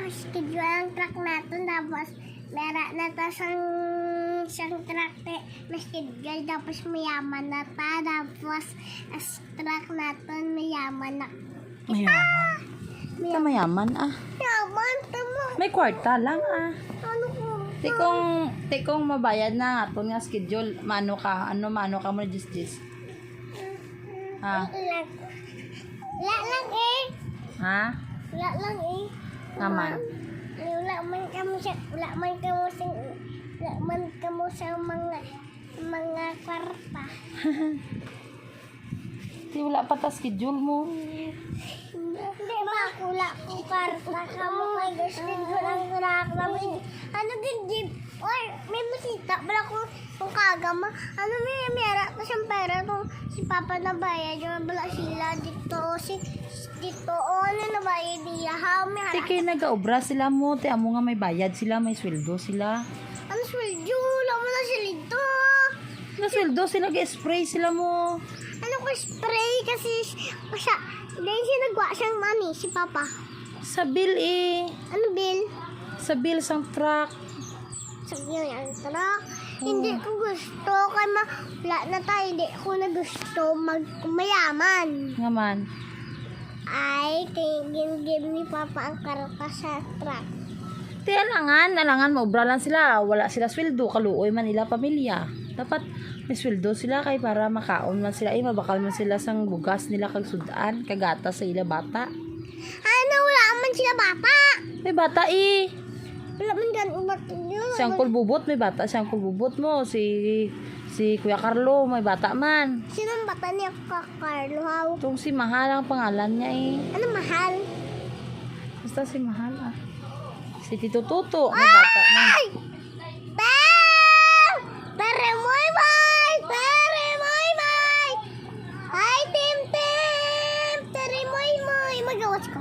schedule ang truck natin. Tapos, meron na to siyang truck na schedule. Tapos, mayaman na ta. Tapos, as truck natin, mayaman na. Mayaman. Ito mayaman ah. Mayaman, tama. May kwarta lang ah. Ano ko? Tikong mabayad na aton nga schedule. Mano ka mo na jis. Ha? Wala lang eh. Ha? Wala lang eh. Naman. Wala man kamo sa mga kwarta. Di wala pa ta schedule mo. Hindi makula ko kwarta kamo kay gusto ko lang truck na ano din jeep or may masita bala ko kung kagama ano may mera ko siyang pera kung si papa na bayad yung bala sila dito ano na bayad niya ha may Tiki nagaobra sila mo. Ti amo nga may bayad sila, may sweldo sila. ano sweldo wala mo na sila dito Nga sweldo sila, ga-spray sila mo. ano ko spray kasi siya dahil siya nagwa siyang mami si papa Sa bill eh. ano bill Sa bill sang truck. sabi niya ang truck hindi ko gusto kay wala na tayo hindi ko na gusto mayaman Nga man. ay give ni papa ang karata sa truck Ti alangan maobra lang sila. Wala sila sweldo, kaluoy man nila pamilya. Dapat may sweldo sila kay para makaon man sila. Mabakal man sila sang bugas nila kag sudan, kagata sa ila bata. ano wala man sila bata May bata wala man gan umat nyo Si Uncle Bubot may bata. Si Uncle Bubot mo. Si Kuya Carlo may bata man. sinong bata niya Carlo how Itong si Mahal ang pangalan niya ano mahal Basta si Mahal ah. Si Tito Tuto may bata man. ay Bam! Tere moy moy! Tere moy moy! Hi, Tim Tim! Tere moy moy! Magawas ko.